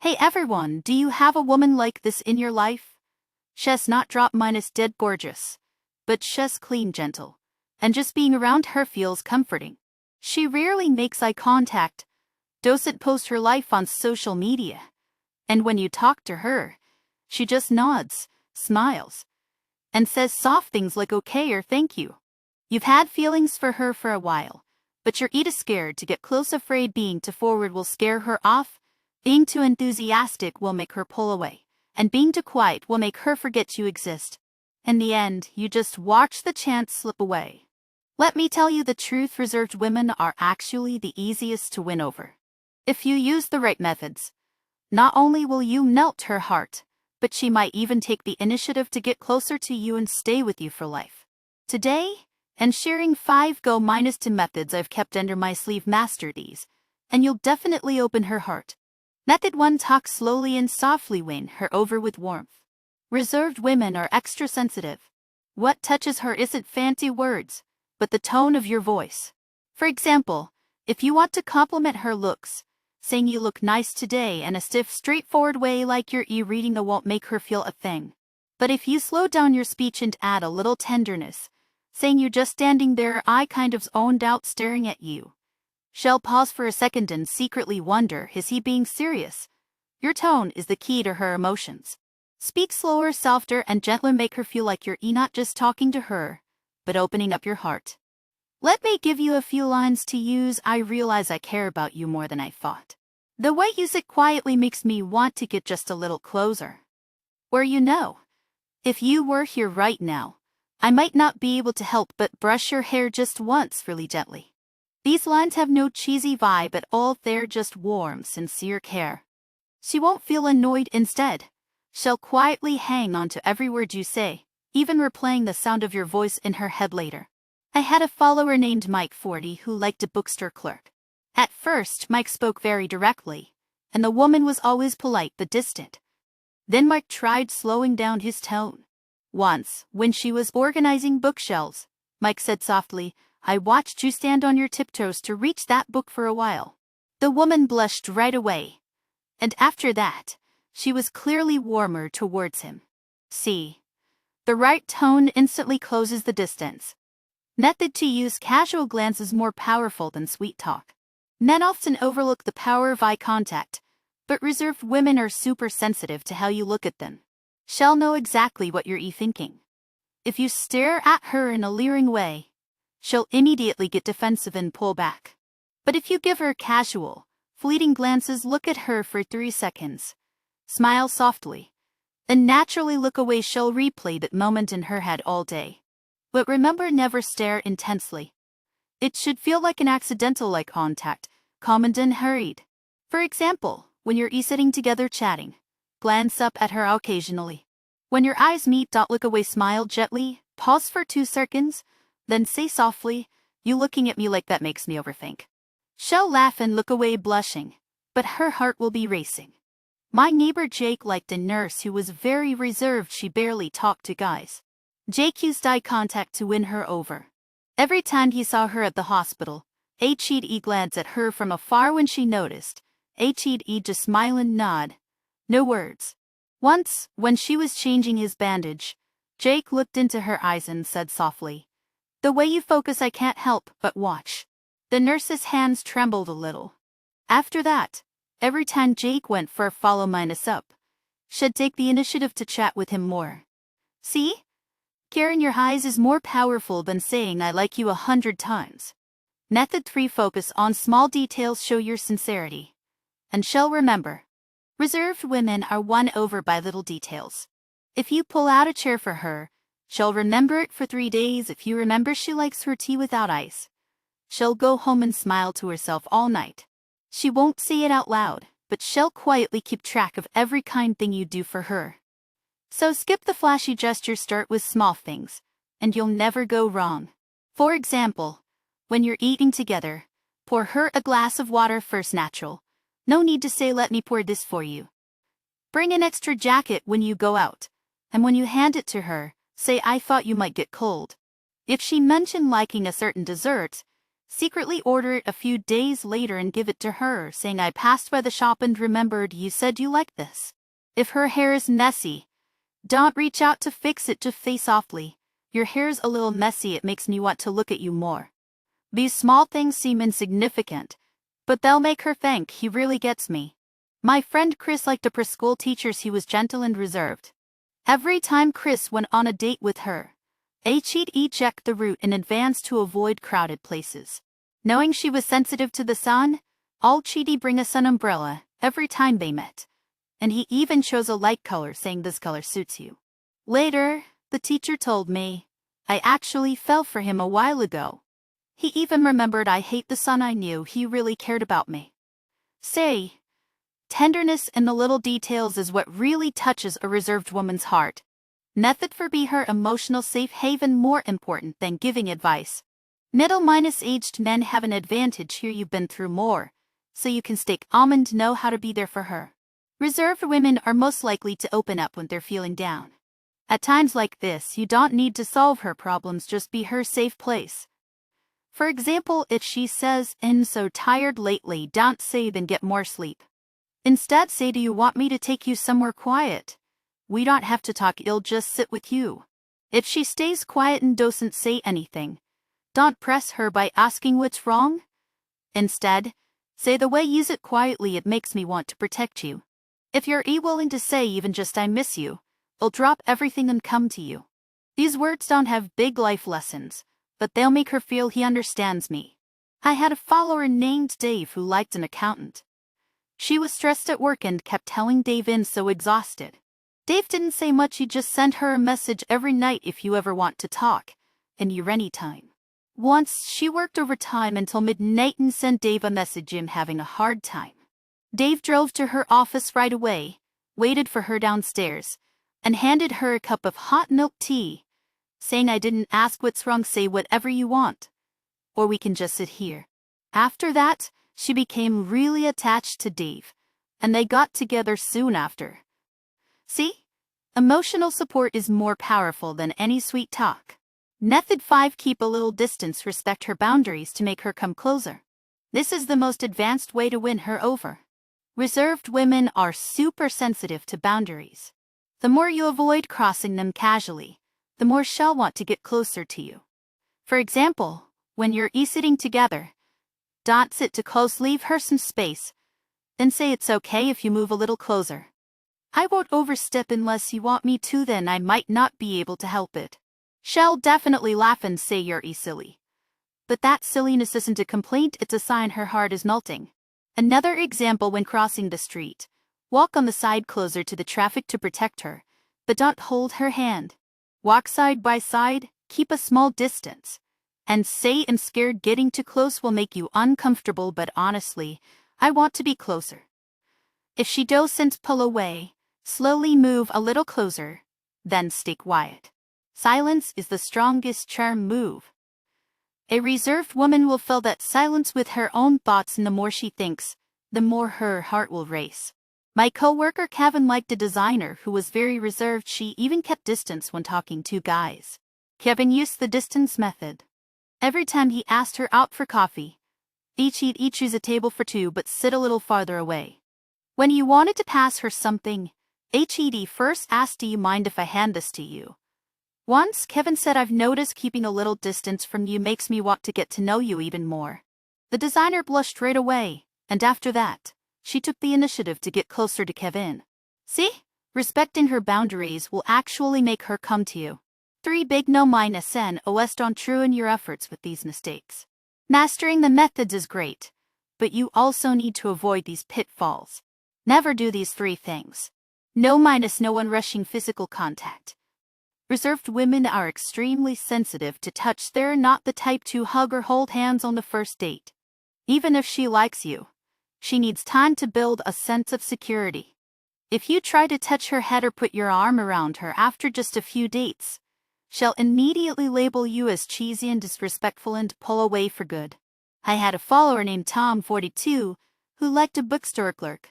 Hey everyone, do you have a woman like this in your life? She's not drop minus dead gorgeous, but she's clean gentle, and just being around her feels comforting. She rarely makes eye contact, doesn't post her life on social media, and when you talk to her, she just nods, smiles, and says soft things like okay or thank you. You've had feelings for her for a while, but you're either scared to get close, afraid being too forward will scare her off, being too enthusiastic will make her pull away, and being too quiet will make her forget you exist. In the end, you just watch the chance slip away. Let me tell you the truth, reserved women are actually the easiest to win over. If you use the right methods, not only will you melt her heart, but she might even take the initiative to get closer to you and stay with you for life. Today, and sharing 5 go-2 methods I've kept under my sleeve. Master these, and you'll definitely open her heart. Method 1. Talk slowly and softly. Win her over with warmth. Reserved women are extra sensitive. What touches her isn't fancy words, but the tone of your voice. For example, if you want to compliment her looks, saying you look nice today in a stiff, straightforward way like you're e-reading won't make her feel a thing. But if you slow down your speech and add a little tenderness, saying you're just standing there, eye kind of zoned out staring at you, she'll pause for a second and secretly wonder, is he being serious? Your tone is the key to her emotions. Speak slower, softer, and gentler. Make her feel like you're not just talking to her, but opening up your heart. Let me give you a few lines to use. I realize I care about you more than I thought. The way you sit quietly makes me want to get just a little closer. Or if you were here right now, I might not be able to help but brush your hair just once really gently. These lines have no cheesy vibe at all, they're just warm, sincere care. She won't feel annoyed, instead, she'll quietly hang on to every word you say, even replaying the sound of your voice in her head later. I had a follower named Mike 40 who liked a bookstore clerk. At first, Mike spoke very directly, and the woman was always polite but distant. Then Mike tried slowing down his tone. Once, when she was organizing bookshelves, Mike said softly, I watched you stand on your tiptoes to reach that book for a while. The woman blushed right away, and after that, she was clearly warmer towards him. See, the right tone instantly closes the distance. Method 2. Use casual glances. More powerful than sweet talk. Men often overlook the power of eye contact, but reserved women are super sensitive to how you look at them. She'll know exactly what you're thinking. If you stare at her in a leering way, she'll immediately get defensive and pull back. But if you give her casual, fleeting glances, look at her for 3 seconds, smile softly, and naturally look away, she'll replay that moment in her head all day. But remember, never stare intensely. It should feel like an accidental eye contact, calm and unhurried. For example, when you're sitting together chatting, glance up at her occasionally. When your eyes meet, don't look away, smile gently, pause for 2 seconds, then say softly, you looking at me like that makes me overthink. She'll laugh and look away blushing, but her heart will be racing. My neighbor Jake liked a nurse who was very reserved. She barely talked to guys. Jake used eye contact to win her over. Every time he saw her at the hospital, he'd glance at her from afar. When she noticed, he'd just smile and nod. No words. Once, when she was changing his bandage, Jake looked into her eyes and said softly, the way you focus I can't help but watch. The nurse's hands trembled a little. After that, every time Jake went for a follow-up, she'd take the initiative to chat with him more. See? Care in your eyes is more powerful than saying I like you 100 times. Method 3. Focus on small details. Show your sincerity, and she'll remember. Reserved women are won over by little details. If you pull out a chair for her, she'll remember it for 3 days. If you remember she likes her tea without ice, she'll go home and smile to herself all night. She won't say it out loud, but she'll quietly keep track of every kind thing you do for her. So skip the flashy gestures, start with small things, and you'll never go wrong. For example, when you're eating together, pour her a glass of water first, natural. No need to say let me pour this for you. Bring an extra jacket when you go out, and when you hand it to her, say I thought you might get cold. If she mentioned liking a certain dessert, secretly order it a few days later and give it to her, saying I passed by the shop and remembered you said you liked this. If her hair is messy, don't reach out to fix it, just say softly, your hair's a little messy, it makes me want to look at you more. These small things seem insignificant, but they'll make her think he really gets me. My friend Chris liked to preschool teachers. He was gentle and reserved. Every time Chris went on a date with her, he'd check the route in advance to avoid crowded places. Knowing she was sensitive to the sun, she'd bring a sun umbrella every time they met. And he even chose a light color, saying this color suits you. Later, the teacher told me, I actually fell for him a while ago. He even remembered I hate the sun. I knew he really cared about me. Say, tenderness in the little details is what really touches a reserved woman's heart. Method for be her emotional safe haven more important than giving advice. Middle-aged men have an advantage here. You've been through more, so you can stay calm and know how to be there for her. Reserved women are most likely to open up when they're feeling down. At times like this, you don't need to solve her problems, just be her safe place. For example, if she says, I'm so tired lately, don't say then get more sleep. Instead say, do you want me to take you somewhere quiet? We don't have to talk, I'll just sit with you. If she stays quiet and doesn't say anything, don't press her by asking what's wrong. Instead, say the way use it quietly, it makes me want to protect you. If you're willing to say even just I miss you, I'll drop everything and come to you. These words don't have big life lessons, but they'll make her feel he understands me. I had a follower named Dave who liked an accountant. She was stressed at work and kept telling Dave I'm so exhausted. Dave didn't say much, he just sent her a message every night, if you ever want to talk, and you're anytime. Once, she worked overtime until midnight and sent Dave a message, I'm having a hard time. Dave drove to her office right away, waited for her downstairs, and handed her a cup of hot milk tea, saying I didn't ask what's wrong, say whatever you want. Or we can just sit here. After that, she became really attached to Dave, and they got together soon after. See? Emotional support is more powerful than any sweet talk. Method 5. Keep a little distance, respect her boundaries to make her come closer. This is the most advanced way to win her over. Reserved women are super sensitive to boundaries. The more you avoid crossing them casually, the more she'll want to get closer to you. For example, when you're sitting together, don't sit too close, leave her some space, and say it's okay if you move a little closer. I won't overstep unless you want me to, then I might not be able to help it. She'll definitely laugh and say you're silly. But that silliness isn't a complaint, it's a sign her heart is melting. Another example, when crossing the street, walk on the side closer to the traffic to protect her, but don't hold her hand. Walk side by side, keep a small distance, and say I'm scared getting too close will make you uncomfortable, but honestly, I want to be closer. If she doesn't pull away, slowly move a little closer, then stay quiet. Silence is the strongest charm move. A reserved woman will fill that silence with her own thoughts, and the more she thinks, the more her heart will race. My coworker Kevin liked a designer who was very reserved. She even kept distance when talking to guys. Kevin used the distance method. Every time he asked her out for coffee, he'd choose a table for two but sit a little farther away. When he wanted to pass her something, he'd first ask, do you mind if I hand this to you? Once, Kevin said, I've noticed keeping a little distance from you makes me want to get to know you even more. The designer blushed right away, and after that, she took the initiative to get closer to Kevin. See? Respecting her boundaries will actually make her come to you. 3 big no-nos don't ruin your efforts with these mistakes. Mastering the methods is great, but you also need to avoid these pitfalls. Never do these 3 things. No one rushing physical contact. Reserved women are extremely sensitive to touch. They're not the type to hug or hold hands on the first date. Even if she likes you, she needs time to build a sense of security. If you try to touch her head or put your arm around her after just a few dates, she'll immediately label you as cheesy and disrespectful and pull away for good. I had a follower named Tom, 42, who liked a bookstore clerk.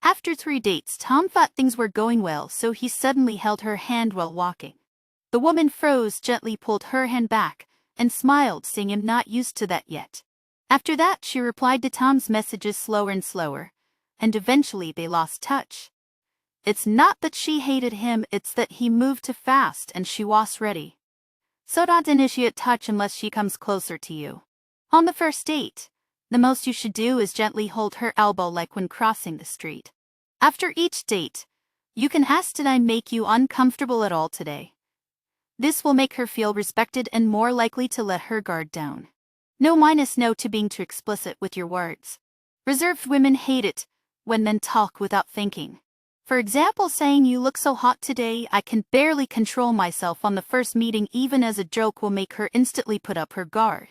After 3 dates, Tom thought things were going well, so he suddenly held her hand while walking. The woman froze, gently pulled her hand back, and smiled, saying I'm not used to that yet. After that, she replied to Tom's messages slower and slower, and eventually they lost touch. It's not that she hated him, it's that he moved too fast and she was ready. So don't initiate touch unless she comes closer to you. On the first date, the most you should do is gently hold her elbow like when crossing the street. After each date, you can ask, did I make you uncomfortable at all today? This will make her feel respected and more likely to let her guard down. No to being too explicit with your words. Reserved women hate it when men talk without thinking. For example, saying you look so hot today, I can barely control myself on the first meeting even as a joke will make her instantly put up her guard,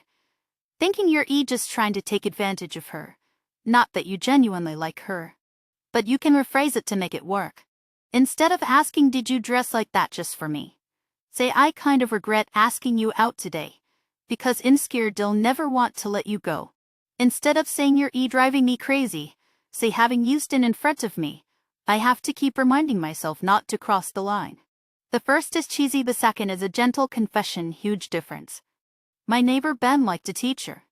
thinking you're just trying to take advantage of her. Not that you genuinely like her. But you can rephrase it to make it work. Instead of asking, did you dress like that just for me? Say, I kind of regret asking you out today, because insecure they'll never want to let you go. Instead of saying you're driving me crazy, say, having used it in front of me, I have to keep reminding myself not to cross the line. The first is cheesy, the second is a gentle confession, huge difference. My neighbor Ben liked a teacher.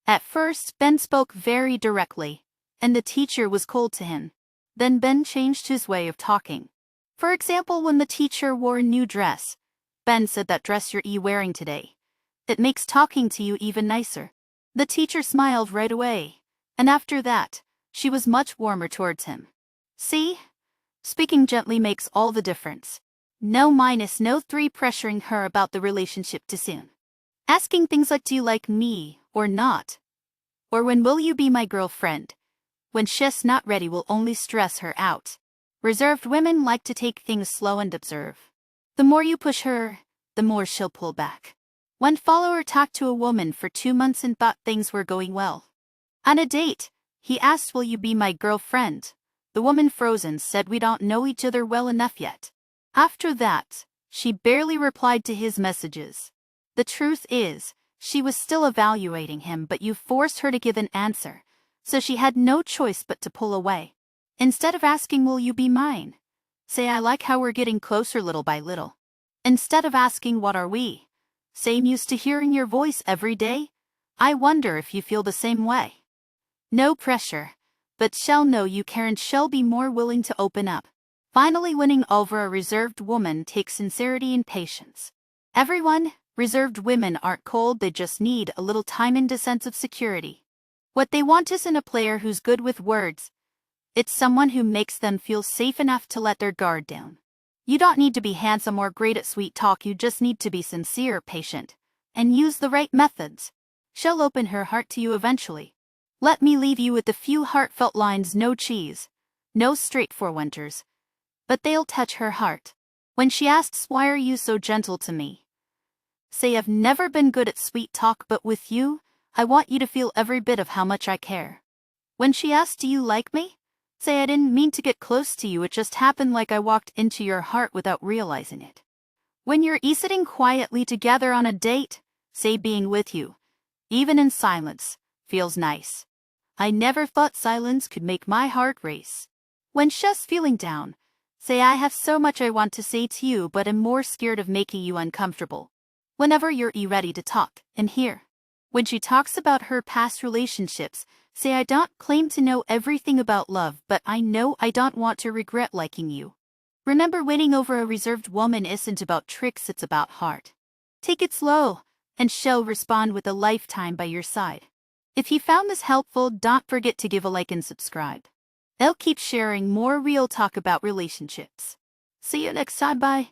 At first, Ben spoke very directly, and the teacher was cold to him. Then Ben changed his way of talking. For example, when the teacher wore a new dress, Ben said, that dress you're wearing today, it makes talking to you even nicer. The teacher smiled right away, and after that, she was much warmer towards him. See? Speaking gently makes all the difference. No 3 pressuring her about the relationship too soon. Asking things like, do you like me or not? Or when will you be my girlfriend? When she's not ready will only stress her out. Reserved women like to take things slow and observe. The more you push her, the more she'll pull back. One follower talked to a woman for 2 months and thought things were going well. On a date, he asked, will you be my girlfriend? The woman frozen said, we don't know each other well enough yet. After that, she barely replied to his messages. The truth is, she was still evaluating him, but you forced her to give an answer, so she had no choice but to pull away. Instead of asking, will you be mine? Say, I like how we're getting closer little by little. Instead of asking, what are we? Say, I'm used to hearing your voice every day. I wonder if you feel the same way. No pressure, but she'll know you care and she'll be more willing to open up. Finally, winning over a reserved woman takes sincerity and patience. Reserved women aren't cold, they just need a little time and a sense of security. What they want isn't a player who's good with words. It's someone who makes them feel safe enough to let their guard down. You don't need to be handsome or great at sweet talk, you just need to be sincere, patient, and use the right methods. She'll open her heart to you eventually. Let me leave you with a few heartfelt lines, no cheese, no straightforwarders, but they'll touch her heart. When she asks, why are you so gentle to me? Say, I've never been good at sweet talk, but with you, I want you to feel every bit of how much I care. When she asks, do you like me? Say, I didn't mean to get close to you, it just happened like I walked into your heart without realizing it. When you're sitting quietly together on a date, say, being with you, even in silence, feels nice. I never thought silence could make my heart race. When she's feeling down, say, I have so much I want to say to you, but am more scared of making you uncomfortable. Whenever you're ready to talk, I'm here. When she talks about her past relationships, say, I don't claim to know everything about love, but I know I don't want to regret liking you. Remember, winning over a reserved woman isn't about tricks, it's about heart. Take it slow, and she'll respond with a lifetime by your side. If you found this helpful, don't forget to give a like and subscribe. I'll keep sharing more real talk about relationships. See you next time, bye.